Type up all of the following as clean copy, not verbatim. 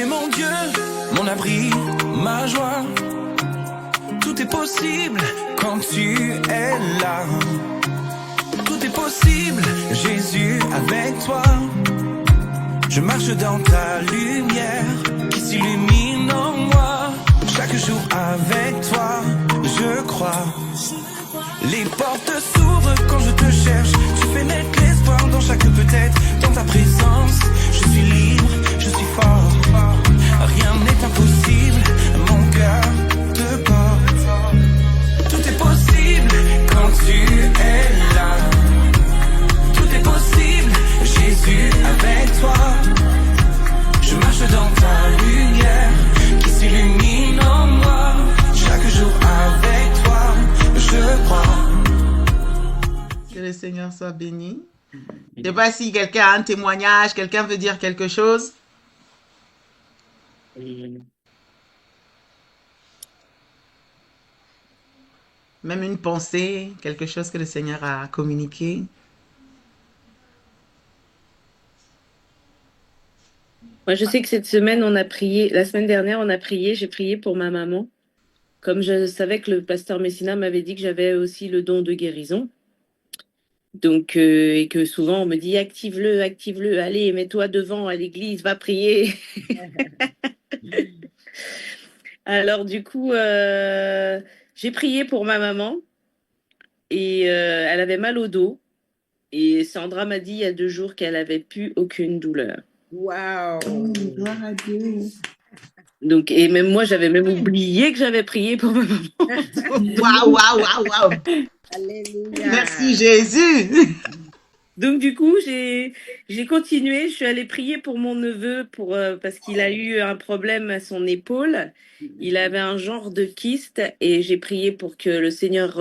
es mon Dieu, mon abri, ma joie. Tout est possible quand tu es là. Tout est possible, Jésus, avec toi. Je marche dans ta lumière qui s'illumine en moi. Chaque jour avec toi, je crois. Les portes s'ouvrent quand je te cherche. Tu fais naître l'espoir dans chaque peut-être. Dans ta présence, je suis libre, je suis fort. Rien n'est impossible, mon cœur te porte. Tout est possible quand tu es là. Tout est possible, Jésus avec toi. Je marche dans ta lumière qui s'illumine en moi. Chaque jour avec toi, je crois. Que le Seigneur soit béni. Je ne sais pas si quelqu'un a un témoignage, quelqu'un veut dire quelque chose. Même une pensée, quelque chose que le Seigneur a communiqué. Moi, je sais que cette semaine, on a prié, la semaine dernière, on a prié, j'ai prié pour ma maman. Comme je savais que le pasteur Messina m'avait dit que j'avais aussi le don de guérison. Donc, et que souvent on me dit active-le, allez, mets-toi devant à l'église, va prier. Alors, du coup, j'ai prié pour ma maman et elle avait mal au dos. Et Sandra m'a dit il y a 2 jours qu'elle avait plus aucune douleur. Waouh! Gloire à Dieu. Donc, et même moi, j'avais même oublié que j'avais prié pour ma maman. Waouh, waouh, waouh, waouh. Alléluia! Merci Jésus. Donc, du coup, j'ai continué. Je suis allée prier pour mon neveu parce qu'il a eu un problème à son épaule. Il avait un genre de kyste et j'ai prié pour que le Seigneur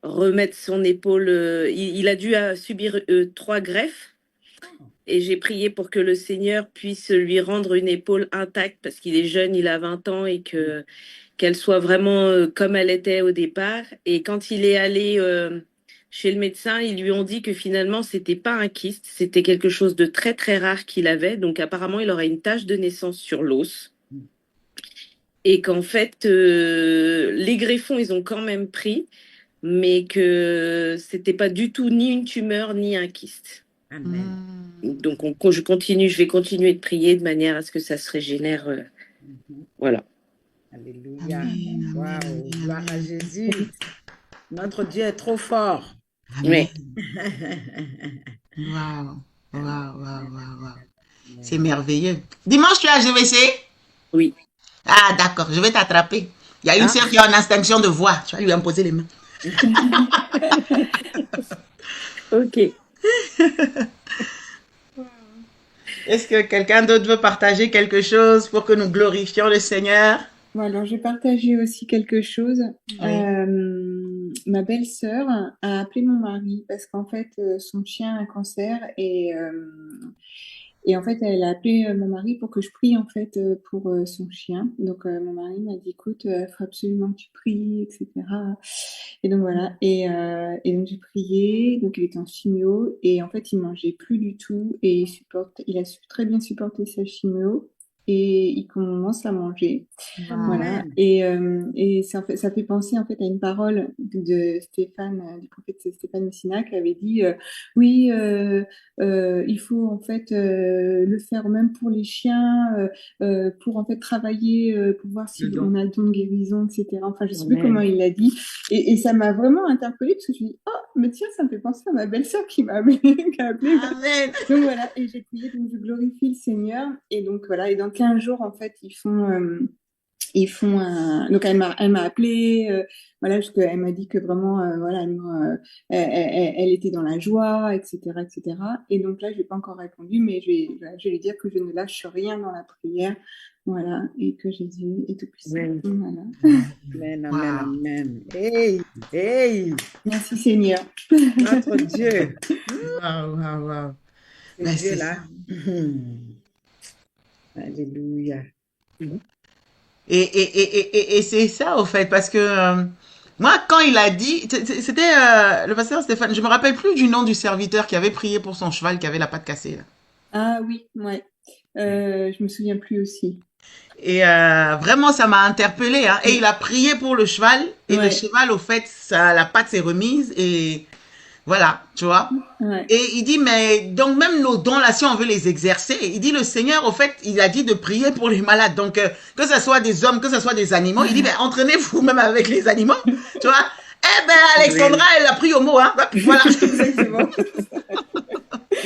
remette son épaule. Il a dû subir 3 greffes. Et j'ai prié pour que le Seigneur puisse lui rendre une épaule intacte parce qu'il est jeune, il a 20 ans et qu'elle soit vraiment comme elle était au départ. Et quand il est allé chez le médecin, ils lui ont dit que finalement, c'était pas un kyste, c'était quelque chose de très très rare qu'il avait. Donc apparemment, il aurait une tache de naissance sur l'os. Et qu'en fait, les greffons, ils ont quand même pris, mais que c'était pas du tout ni une tumeur ni un kyste. Amen. Donc, je vais continuer de prier de manière à ce que ça se régénère. Voilà. Alléluia. Amen, Waouh! amen, Gloire à amen. Jésus. Notre Dieu est trop fort. Amen. Oui. Waouh, waouh, waouh, waouh, waouh. C'est merveilleux. Dimanche, tu es à GVC? Oui. Ah, d'accord, je vais t'attraper. Il y a une sœur qui a une extinction de voix. Tu vas lui imposer les mains. Ok. Est-ce que quelqu'un d'autre veut partager quelque chose pour que nous glorifions le Seigneur? Bon, alors, j'ai partagé aussi quelque chose. Oui. Ma belle-sœur a appelé mon mari parce qu'en fait, son chien a un cancer et en fait, elle a appelé mon mari pour que je prie en fait pour son chien. Donc, mon mari m'a dit, écoute, il faut absolument que tu pries, etc. Et donc voilà. Et donc j'ai prié. Donc il était en chimio et en fait, il mangeait plus du tout et il a très bien supporté sa chimio. Et il commence à manger. Voilà. Et ça fait penser en fait à une parole de Stéphane, du prophète Stéphane Messina qui avait dit oui, il faut en fait le faire même pour les chiens, pour en fait travailler, pour voir si on a le don de guérison, etc. Enfin, je sais plus comment il l'a dit. Et ça m'a vraiment interpellée parce que je me dis oh, mais tiens, ça me fait penser à ma belle-sœur qui m'a appelé, qui a appelé. Amen. Donc voilà, et j'ai prié, donc je glorifie le Seigneur. Et donc voilà, et dans 15 jours, en fait, ils font un... Donc elle m'a appelé, voilà, parce qu'elle m'a dit que vraiment, voilà, elle était dans la joie, etc., etc. Et donc là, je n'ai pas encore répondu, mais je vais lui dire que je ne lâche rien dans la prière, voilà, et que Jésus est tout puissant. Amen. Voilà. Amen, amen, Wow. amen. Hey, hey, Merci Seigneur. notre Dieu. Waouh, waouh, waouh. Ce Ben, c'est Dieu-là. Alléluia. Et c'est ça, au fait, parce que moi, quand il a dit, c'était le pasteur Stéphane, je me rappelle plus du nom du serviteur qui avait prié pour son cheval qui avait la patte cassée. Là. Ah oui, ouais. Je me souviens plus aussi. Et vraiment, ça m'a interpellée. Hein. Et il a prié pour le cheval. Et le Ouais, cheval, au fait, ça, la patte s'est remise. Et voilà, tu vois. ouais. Et il dit, mais donc même nos dons là, si on veut les exercer, il dit, le Seigneur, au fait, il a dit de prier pour les malades. Donc, que ce soit des hommes, que ce soit des animaux, il dit, ben, entraînez-vous même avec les animaux, tu vois. Eh ben, Alexandra, elle a pris au mot, hein. Hop, voilà. Exactement.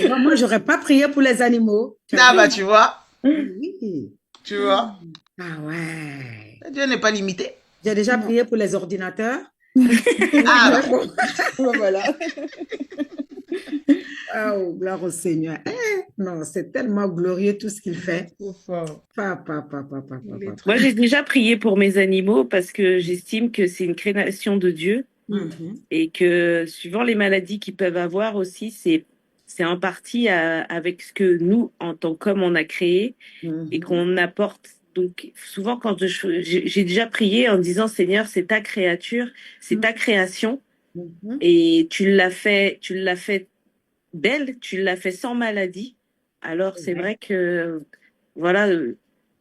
Non, moi, j'aurais pas prié pour les animaux. Tu as Ah, vu? bah, tu vois, Oui. tu vois. Ah ouais. Dieu n'est pas limité. J'ai déjà Non. prié pour les ordinateurs. Ah, bah, Mais bon, voilà. Oh, gloire au Seigneur. Non, c'est tellement glorieux tout ce qu'il fait. trop fort. Il est trop... Moi, j'ai déjà prié pour mes animaux parce que j'estime que c'est une création de Dieu Mhm. et que suivant les maladies qu'ils peuvent avoir aussi, c'est en partie avec ce que nous, en tant qu'hommes, on a créé et Mhm. qu'on apporte. Donc, souvent, quand j'ai déjà prié en disant, Seigneur, c'est ta créature, c'est ta création Mhm. et tu l'as fait belle, tu l'as fait sans maladie. Alors, c'est vrai que, voilà,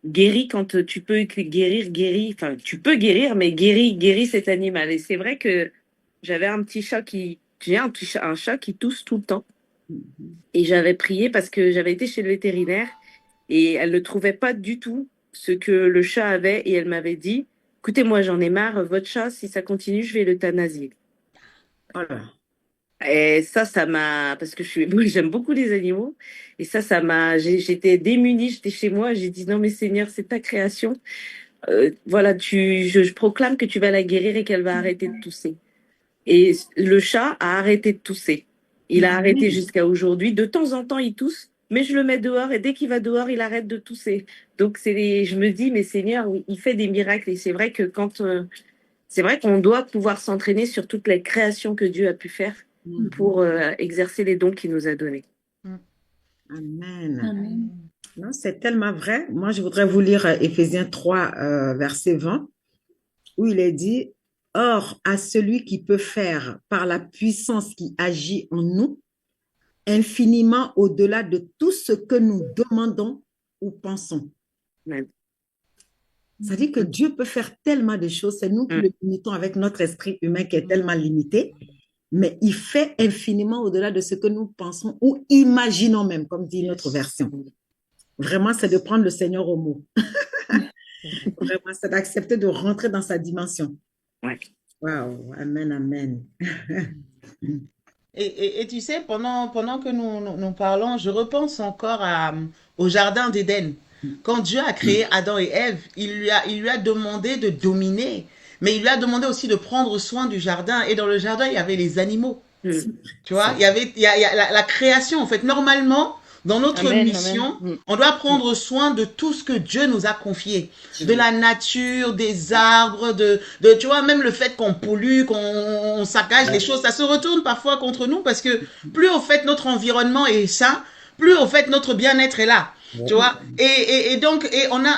guéris quand tu peux guérir, guéris, enfin, tu peux guérir, mais guéris cet animal. Et c'est vrai que j'avais un petit chat j'ai un chat qui tousse tout le temps. Mhm. Et j'avais prié parce que j'avais été chez le vétérinaire et elle ne trouvait pas du tout ce que le chat avait et elle m'avait dit, écoutez, moi j'en ai marre, votre chat, si ça continue, je vais l'euthanasier. Voilà. Et ça m'a, parce que moi, j'aime beaucoup les animaux, et ça m'a, j'étais démunie, j'étais chez moi, j'ai dit non mais Seigneur, c'est ta création. Voilà, je proclame que tu vas la guérir et qu'elle va arrêter de tousser. Et le chat a arrêté de tousser. Il a arrêté Amen. jusqu'à aujourd'hui. De temps en temps, il tousse, mais je le mets dehors et dès qu'il va dehors, il arrête de tousser. Donc je me dis, mais Seigneur, oui, il fait des miracles et c'est vrai que c'est vrai qu'on doit pouvoir s'entraîner sur toutes les créations que Dieu a pu faire Mhm. pour exercer les dons qu'il nous a donnés. Amen. Amen. Non, c'est tellement vrai. Moi, je voudrais vous lire Éphésiens 3, verset 20, où il est dit, Or, à celui qui peut faire par la puissance qui agit en nous, infiniment au-delà de tout ce que nous demandons ou pensons. Amen. Ça dit que Dieu peut faire tellement de choses, c'est nous qui le limitons avec notre esprit humain qui est tellement limité, mais il fait infiniment au-delà de ce que nous pensons ou imaginons même, comme dit notre version. Vraiment, c'est de prendre le Seigneur au mot. Vraiment, c'est d'accepter de rentrer dans sa dimension. Ouais. Waouh, amen, amen. Et tu sais, pendant que nous parlons, je repense encore au Jardin d'Éden. Quand Dieu a créé Adam et Ève, il lui a demandé de dominer, mais il lui a demandé aussi de prendre soin du jardin. Et dans le jardin, il y avait les animaux. Tu vois, il y a la création. En fait, normalement, dans notre Amen, mission, amen. on doit prendre soin de tout ce que Dieu nous a confié. De la nature, des arbres, tu vois, même le fait qu'on pollue, qu'on saccage les choses, ça se retourne parfois contre nous parce que plus au fait notre environnement est sain, plus au fait notre bien-être est là. Tu vois, et donc,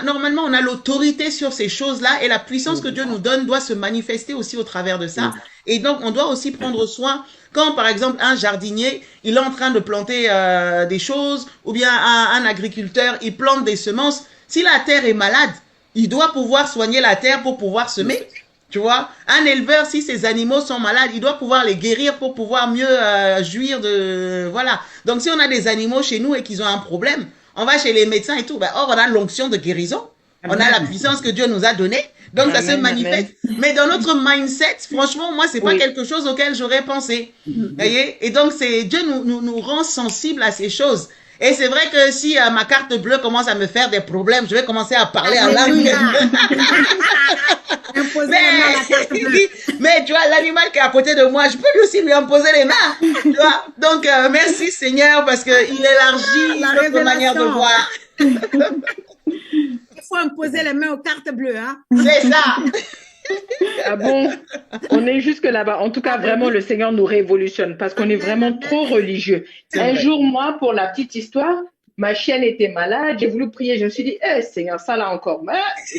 normalement, on a l'autorité sur ces choses-là et la puissance que Dieu nous donne doit se manifester aussi au travers de ça. Et donc, on doit aussi prendre soin quand, par exemple, un jardinier, il est en train de planter des choses, ou bien un agriculteur, il plante des semences. Si la terre est malade, il doit pouvoir soigner la terre pour pouvoir semer. Tu vois, un éleveur, si ses animaux sont malades, il doit pouvoir les guérir pour pouvoir mieux jouir de... Voilà. Donc, si on a des animaux chez nous et qu'ils ont un problème, on va chez les médecins et tout. Ben, or, on a l'onction de guérison. On a la puissance que Dieu nous a donnée. Donc, ça se Amen, manifeste. Mais dans notre mindset, franchement, moi, c'est pas Oui. quelque chose auquel j'aurais pensé. Voyez? Et donc, Dieu nous rend sensibles à ces choses. Et c'est vrai que si ma carte bleue commence à me faire des problèmes, je vais commencer à parler en langue. Mais tu vois, l'animal qui est à côté de moi, je peux lui aussi lui imposer les mains. Tu vois? Donc, merci Seigneur parce qu'il élargit notre manière de voir. Il faut imposer les mains aux cartes bleues. Hein? C'est ça. Ah bon? On est jusque là-bas. En tout cas, vraiment, le Seigneur nous révolutionne parce qu'on est vraiment trop religieux. Un jour, moi, pour la petite histoire, ma chienne était malade. J'ai voulu prier. Je me suis dit, Seigneur, ça là encore.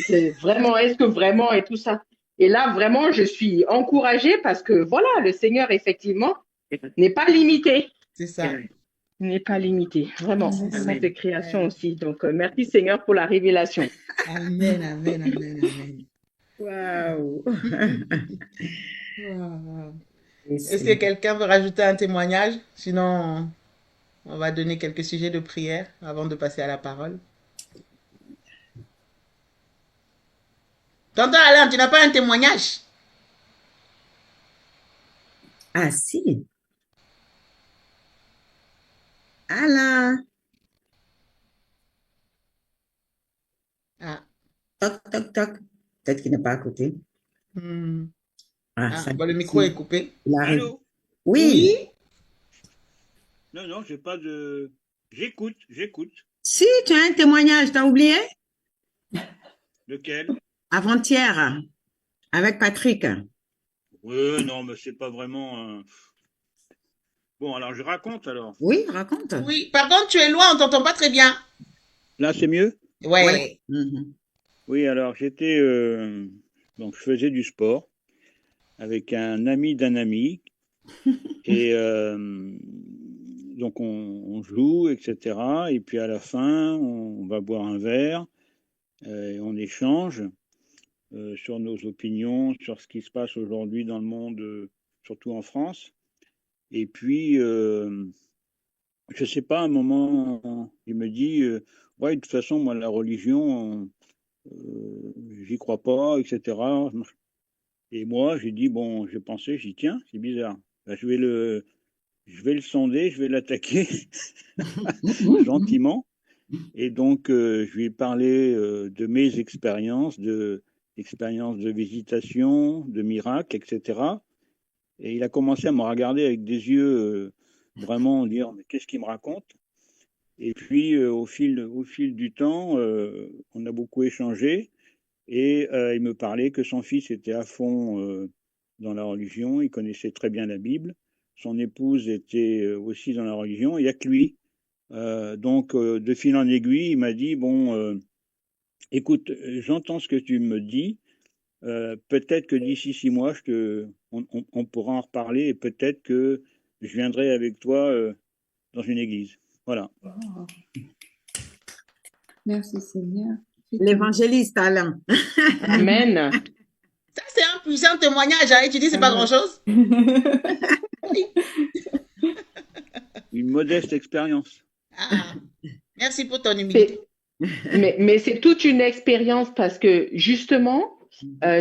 C'est vraiment, est-ce que vraiment et tout ça? Et là, vraiment, je suis encouragée parce que voilà, le Seigneur, effectivement, n'est pas limité. C'est ça. n'est pas limité, vraiment. C'est Avant ça. tes créations aussi. Donc, merci Seigneur pour la révélation. Amen, amen, amen, amen. Waouh. Wow. Et Est-ce que c'est- quelqu'un veut rajouter un témoignage? Sinon, on va donner quelques sujets de prière avant de passer à la parole. Tonton Alain, tu n'as pas un témoignage? Ah si, Alain. Ah, Toc, toc, toc. Peut-être qu'il n'est pas à côté. hmm. Ah, Ah, ça bon, le y est, micro est si, coupé. il arrive. Allô? Oui, Oui? Non, non, j'ai pas de. J'écoute, j'écoute. si, tu as un témoignage, t'as oublié? Lequel? Avant-hier, avec Patrick. Ouais, non, mais c'est pas vraiment. Bon, alors je raconte alors. Oui, raconte. Oui. Par contre, tu es loin, on t'entend pas très bien. Là, c'est mieux? Ouais. Mhm. Oui, alors j'étais. Donc, je faisais du sport avec un ami d'un ami. Et donc, on joue, etc. Et puis à la fin, on va boire un verre, et on échange sur nos opinions, sur ce qui se passe aujourd'hui dans le monde, surtout en France. Et puis, je sais pas, à un moment, il me dit, ouais, de toute façon, moi, la religion, j'y crois pas, etc. Et moi, j'ai dit, bon, j'ai pensé, j'ai dit, tiens, c'est bizarre. Ben, je vais le sonder, je vais l'attaquer gentiment. Et donc, je lui ai parlé de mes expériences, expériences de visitation, de miracles, etc. Et il a commencé à me regarder avec des yeux vraiment dire mais qu'est-ce qu'il me raconte? Et puis au fil du temps, on a beaucoup échangé et il me parlait que son fils était à fond dans la religion, il connaissait très bien la Bible, son épouse était aussi dans la religion, il n'y a que lui. Donc de fil en aiguille, il m'a dit bon, écoute, j'entends ce que tu me dis. Peut-être que d'ici 6 mois, on pourra en reparler et peut-être que je viendrai avec toi dans une église. Voilà. Oh, merci Seigneur. L'évangéliste Alain. Amen. Ça, c'est un puissant témoignage, hein, et tu dis c'est pas grand-chose? Une modeste expérience. Ah, merci pour ton humilité. Mais c'est toute une expérience parce que justement,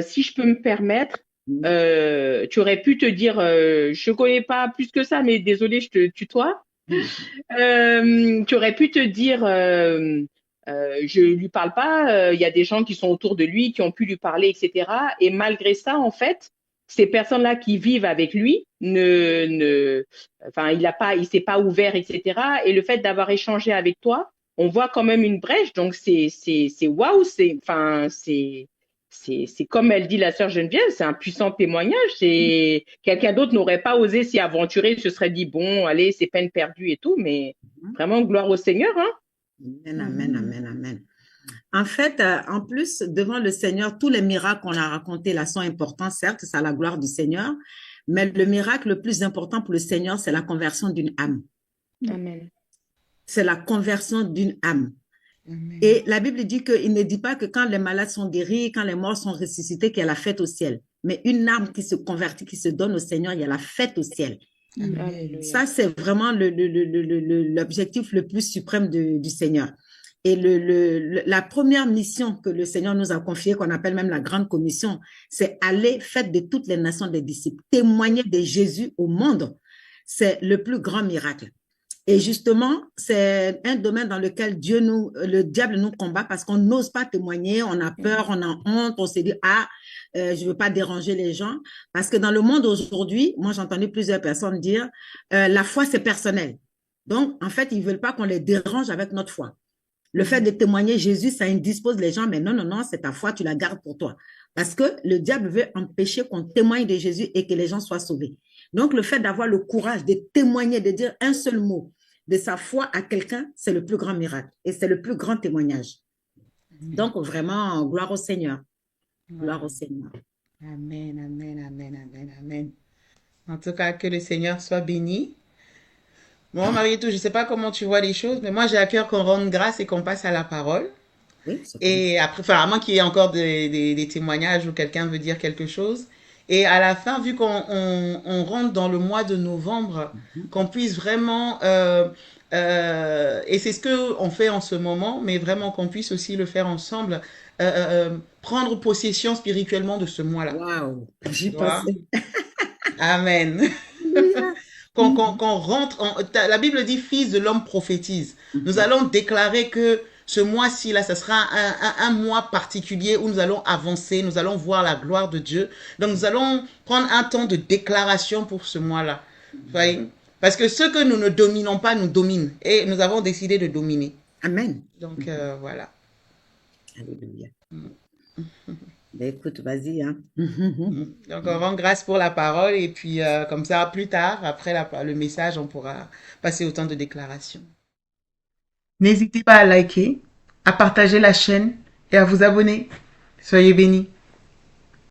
si je peux me permettre, tu aurais pu te dire, je connais pas plus que ça, mais désolé, je te tutoie. Tu aurais pu te dire, je lui parle pas. Il y a des gens qui sont autour de lui qui ont pu lui parler, etc. Et malgré ça, en fait, ces personnes-là qui vivent avec lui enfin, il s'est pas ouvert, etc. Et le fait d'avoir échangé avec toi, on voit quand même une brèche. Donc c'est waouh, c'est comme elle dit la sœur Geneviève, c'est un puissant témoignage. C'est quelqu'un d'autre n'aurait pas osé s'y aventurer, se serait dit bon, allez, c'est peine perdue et tout, mais vraiment gloire au Seigneur, hein. Amen, amen, amen, amen. En fait, en plus, devant le Seigneur, tous les miracles qu'on a racontés là sont importants, certes, c'est à la gloire du Seigneur, mais le miracle le plus important pour le Seigneur, c'est la conversion d'une âme. Amen. C'est la conversion d'une âme. Amen. Et la Bible dit qu'il ne dit pas que quand les malades sont guéris, quand les morts sont ressuscités, qu'il y a la fête au ciel. Mais une âme qui se convertit, qui se donne au Seigneur, il y a la fête au ciel. Amen. Ça, c'est vraiment l'objectif le plus suprême du Seigneur. Et la première mission que le Seigneur nous a confiée, qu'on appelle même la grande commission, c'est aller faire de toutes les nations des disciples, témoigner de Jésus au monde. C'est le plus grand miracle. Et justement, c'est un domaine dans lequel le diable nous combat parce qu'on n'ose pas témoigner, on a peur, on a honte, on s'est dit, je veux pas déranger les gens. Parce que dans le monde aujourd'hui, moi j'ai entendu plusieurs personnes dire, la foi c'est personnel. Donc, en fait, ils veulent pas qu'on les dérange avec notre foi. Le fait de témoigner Jésus, ça indispose les gens, mais non, non, non, c'est ta foi, tu la gardes pour toi. Parce que le diable veut empêcher qu'on témoigne de Jésus et que les gens soient sauvés. Donc, le fait d'avoir le courage de témoigner, de dire un seul mot de sa foi à quelqu'un, c'est le plus grand miracle et c'est le plus grand témoignage. Donc, vraiment, gloire au Seigneur. Gloire au Seigneur. Amen, amen, amen, amen, amen. En tout cas, que le Seigneur soit béni. Moi, Marietou, je ne sais pas comment tu vois les choses, mais moi, j'ai à cœur qu'on rende grâce et qu'on passe à la parole. Oui, c'est comme Et après, enfin, à moins qu'il y ait encore des témoignages où quelqu'un veut dire quelque chose. Et à la fin, vu qu'on rentre dans le mois de novembre, qu'on puisse vraiment, et c'est ce que on fait en ce moment, mais vraiment qu'on puisse aussi le faire ensemble, prendre possession spirituellement de ce mois-là. waouh, j'y Tu vois? passais. Amen. Alléluia. Qu'on rentre, la Bible dit, fils de l'homme prophétise. Nous allons déclarer que ce mois-ci, là, ça sera un mois particulier où nous allons avancer, nous allons voir la gloire de Dieu. Donc, nous allons prendre un temps de déclaration pour ce mois-là. Voyez? Parce que ce que nous ne dominons pas nous domine. Et nous avons décidé de dominer. Amen. Donc, voilà. Alléluia. Ben, écoute, vas-y, hein. Donc, on rend grâce pour la parole. Et puis, comme ça, plus tard, après le message, on pourra passer au temps de déclaration. N'hésitez pas à liker, à partager la chaîne et à vous abonner. Soyez bénis.